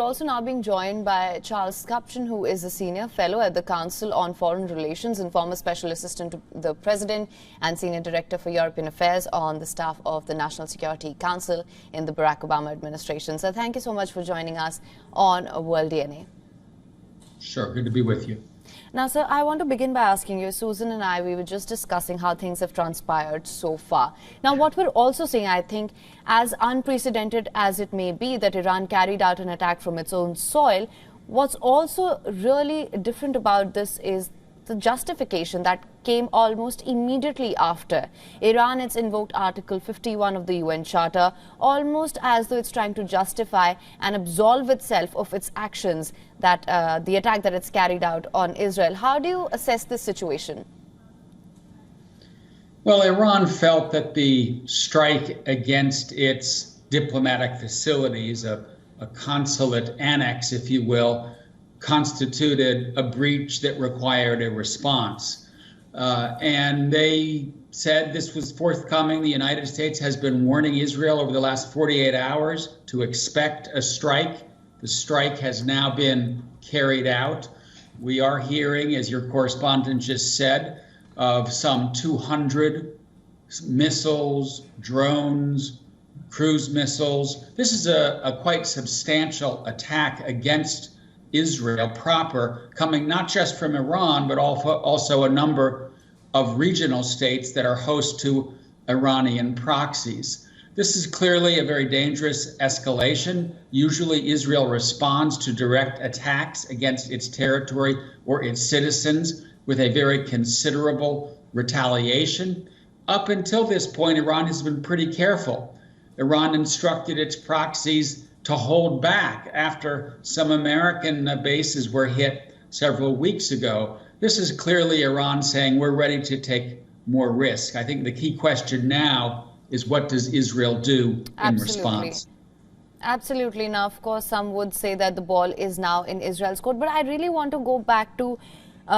we're also now being joined by Charles Kupchan, who is a senior fellow at the Council on Foreign Relations and former special assistant to the President and senior director for European Affairs on the staff of the National Security Council in the Barack Obama administration. So thank you so much for joining us on World DNA. Sure, good to be with you. Now, sir, I want to begin by asking you, Susan and I, we were just discussing how things have transpired so far. Now, what we're also seeing, I think, as unprecedented as it may be that Iran carried out an attack from its own soil, what's also really different about this is the justification that came almost immediately after. Iran has invoked Article 51 of the UN Charter, almost as though it's trying to justify and absolve itself of its actions, that the attack that it's carried out on Israel. How do you assess this situation? Well, Iran felt that the strike against its diplomatic facilities, a consulate annex, if you will, constituted a breach that required a response. And they said this was forthcoming. The United States has been warning Israel over the last 48 hours to expect a strike. The strike has now been carried out. We are hearing, as your correspondent just said, of some 200 missiles, drones, cruise missiles. This is a quite substantial attack against Israel proper, coming not just from Iran, but also a number of regional states that are host to Iranian proxies. This is clearly a very dangerous escalation. Usually Israel responds to direct attacks against its territory or its citizens with a very considerable retaliation. Up until this point, Iran has been pretty careful. Iran instructed its proxies to hold back after some American bases were hit several weeks ago. This is clearly Iran saying we're ready to take more risk. I think the key question now is, what does Israel do in response? Absolutely. Now, of course, some would say that the ball is now in Israel's court, but I really want to go back to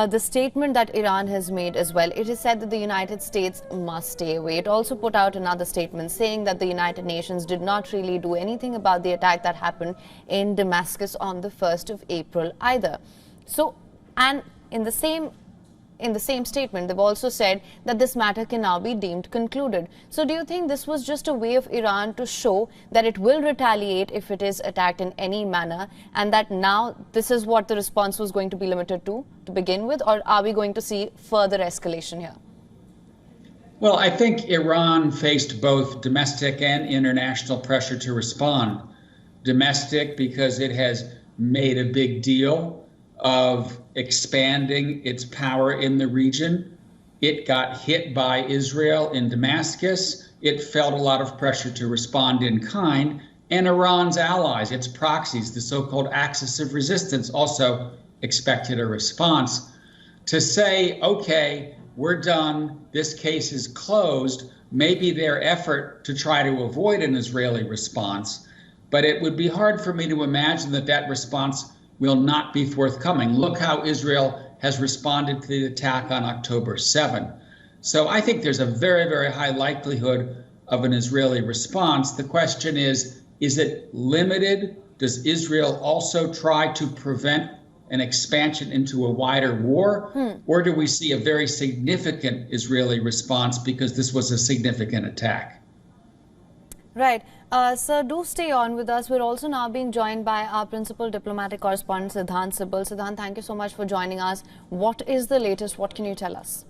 the statement that Iran has made as well. It is said that the United States must stay away. It also put out another statement saying that the United Nations did not really do anything about the attack that happened in Damascus on the 1st of April either. So, and in the same statement, they've also said that this matter can now be deemed concluded. So do you think this was just a way of Iran to show that it will retaliate if it is attacked in any manner, and that now this is what the response was going to be limited to begin with, or are we going to see further escalation here? Well, I think Iran faced both domestic and international pressure to respond. Domestic, because it has made a big deal of expanding its power in the region. It got hit by Israel in Damascus. It felt a lot of pressure to respond in kind. And Iran's allies, its proxies, the so-called axis of resistance, also expected a response. To say, okay, we're done, this case is closed, may be their effort to try to avoid an Israeli response. But it would be hard for me to imagine that that response will not be forthcoming. Look how Israel has responded to the attack on October 7. So I think there's a very, very high likelihood of an Israeli response. The question is it limited? Does Israel also try to prevent an expansion into a wider war? Or do we see a very significant Israeli response because this was a significant attack? Right. Sir, do stay on with us. We're also now being joined by our principal diplomatic correspondent, Siddhant Sibal. Siddhant, thank you so much for joining us. What is the latest? What can you tell us?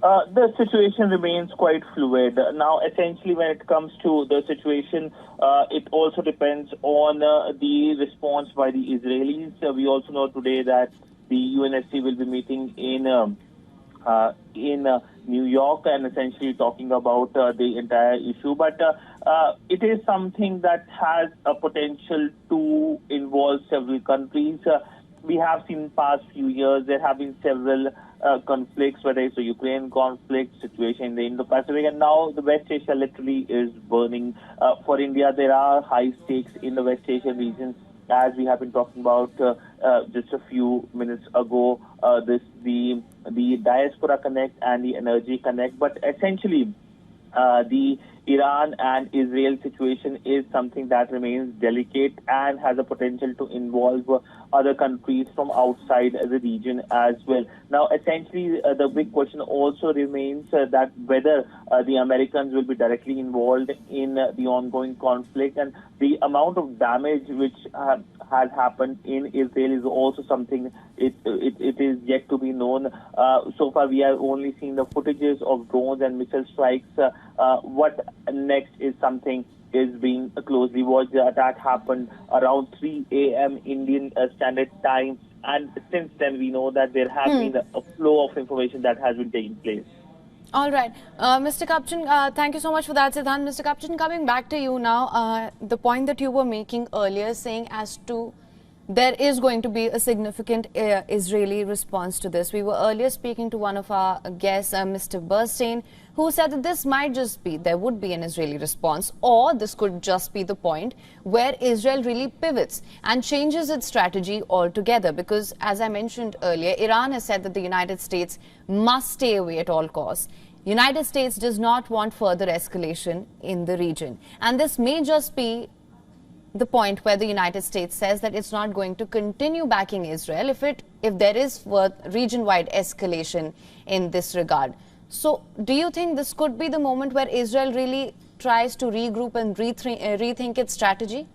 The situation remains quite fluid. Now, essentially, when it comes to the situation, it also depends on the response by the Israelis. We also know today that the UNSC will be meeting in New York and essentially talking about the entire issue. But it is something that has a potential to involve several countries. We have seen in the past few years there have been several conflicts, whether it's the Ukraine conflict, situation in the Indo-Pacific, and now the West Asia literally is burning. For India, there are high stakes in the West Asian region, as we have been talking about just a few minutes ago, the Diaspora Connect and the Energy Connect. But essentially, the Iran and Israel situation is something that remains delicate and has a potential to involve other countries from outside the region as well. Now, essentially, the big question also remains that whether the Americans will be directly involved in the ongoing conflict, and the amount of damage which has happened in Israel is also something it is yet to be known. So far, we have only seen the footages of drones and missile strikes. What next is something is being closely watched. The attack happened around 3 a.m. Indian Standard Time, and since then we know that there has been a flow of information that has been taking place. All right. Mr. Kapchan, thank you so much for that, Siddhant. Mr. Kapchan, coming back to you now, the point that you were making earlier, saying as to there is going to be a significant Israeli response to this. We were earlier speaking to one of our guests, Mr. Burstein, who said that this might just be, there would be an Israeli response, or this could just be the point where Israel really pivots and changes its strategy altogether. Because, as I mentioned earlier, Iran has said that the United States must stay away at all costs. United States does not want further escalation in the region. And this may just be the point where the United States says that it's not going to continue backing Israel if there is region-wide escalation in this regard. So, do you think this could be the moment where Israel really tries to regroup and rethink its strategy?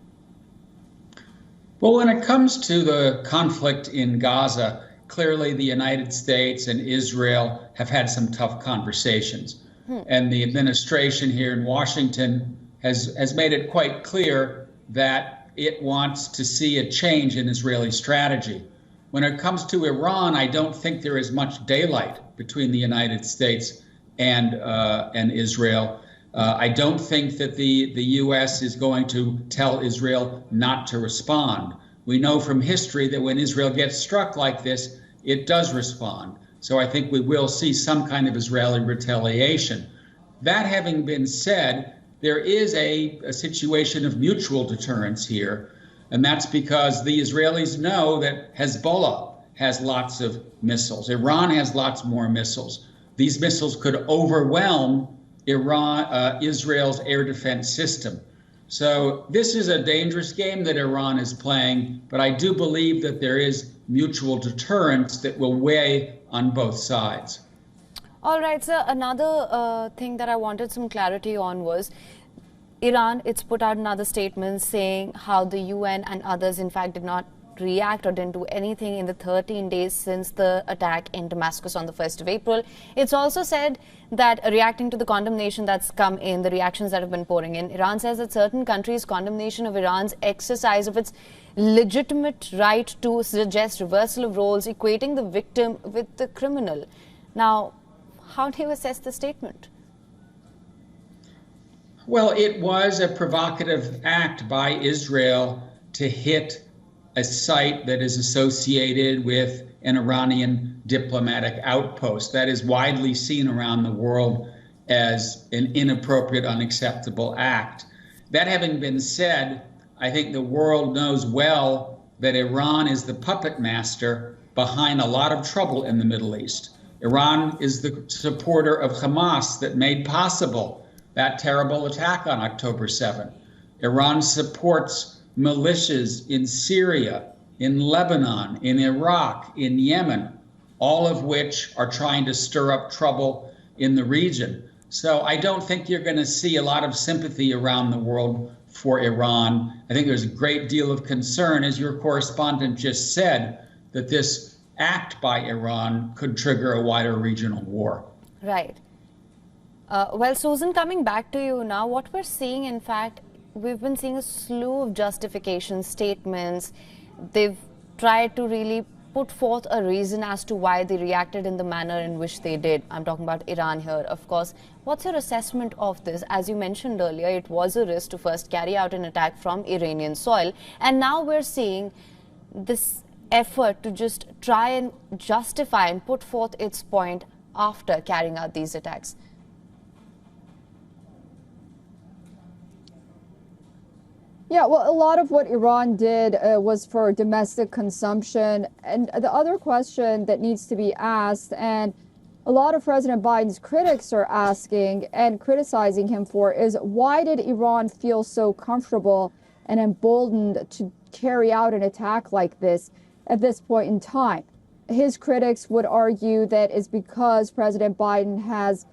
Well, when it comes to the conflict in Gaza, clearly the United States and Israel have had some tough conversations. And the administration here in Washington has made it quite clear that it wants to see a change in Israeli strategy. When it comes to Iran, I don't think there is much daylight between the United States and Israel. I don't think that the U.S. is going to tell Israel not to respond. We know from history that when Israel gets struck like this, it does respond. So I think we will see some kind of Israeli retaliation. That having been said, there is a situation of mutual deterrence here. And that's because the Israelis know that Hezbollah has lots of missiles. Iran has lots more missiles. These missiles could overwhelm Israel's air defense system. So this is a dangerous game that Iran is playing, but I do believe that there is mutual deterrence that will weigh on both sides. All right, sir. Another thing that I wanted some clarity on was Iran. It's put out another statement saying how the UN and others, in fact, did not react or didn't do anything in the 13 days since the attack in Damascus on the 1st of April. It's also said that reacting to the condemnation that's come in, the reactions that have been pouring in, Iran says that certain countries' condemnation of Iran's exercise of its legitimate right to suggest reversal of roles, equating the victim with the criminal. Now, how do you assess the statement? Well, it was a provocative act by Israel to hit a site that is associated with an Iranian diplomatic outpost. That is widely seen around the world as an inappropriate, unacceptable act. That having been said, I think the world knows well that Iran is the puppet master behind a lot of trouble in the Middle East. Iran is the supporter of Hamas that made possible that terrible attack on October 7th. Iran supports militias in Syria, in Lebanon, in Iraq, in Yemen, all of which are trying to stir up trouble in the region. So I don't think you're going to see a lot of sympathy around the world for Iran. I think there's a great deal of concern, as your correspondent just said, that this act by Iran could trigger a wider regional war. Right. Well, Susan, coming back to you now, what we're seeing, in fact, we've been seeing a slew of justification statements. They've tried to really put forth a reason as to why they reacted in the manner in which they did. I'm talking about Iran here, of course. What's your assessment of this? As you mentioned earlier, it was a risk to first carry out an attack from Iranian soil. And now we're seeing this effort to just try and justify and put forth its point after carrying out these attacks. Yeah, well, a lot of what Iran did was for domestic consumption. And the other question that needs to be asked, and a lot of President Biden's critics are asking and criticizing him for is, why did Iran feel so comfortable and emboldened to carry out an attack like this at this point in time? His critics would argue that it's because President Biden has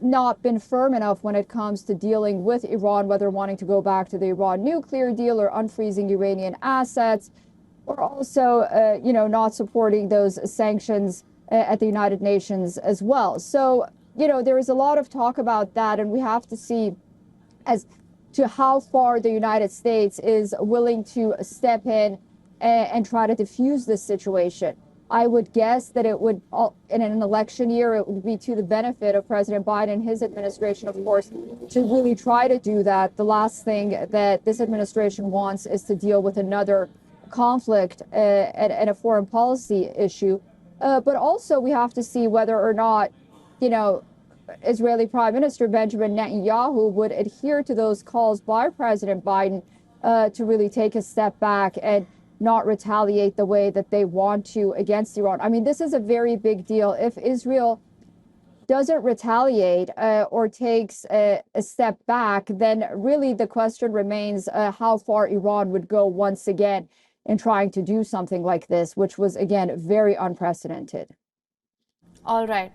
not been firm enough when it comes to dealing with Iran, whether wanting to go back to the Iran nuclear deal or unfreezing Iranian assets, or also, not supporting those sanctions at the United Nations as well. So, there is a lot of talk about that, and we have to see as to how far the United States is willing to step in and try to diffuse this situation. I would guess that it would, in an election year, it would be to the benefit of President Biden and his administration, of course, to really try to do that. The last thing that this administration wants is to deal with another conflict and a foreign policy issue. But also we have to see whether or not, Israeli Prime Minister Benjamin Netanyahu would adhere to those calls by President Biden to really take a step back and not retaliate the way that they want to against Iran. I mean, this is a very big deal. If Israel doesn't retaliate or takes a step back, then really the question remains how far Iran would go once again in trying to do something like this, which was, again, very unprecedented. All right.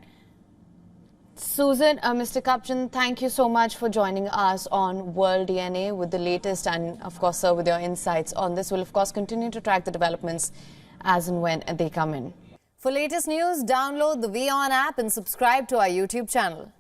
Susan, Mr. Kapchan, thank you so much for joining us on World DNA with the latest and, of course, sir, with your insights on this. We'll, of course, continue to track the developments as and when they come in. For latest news, download the WION app and subscribe to our YouTube channel.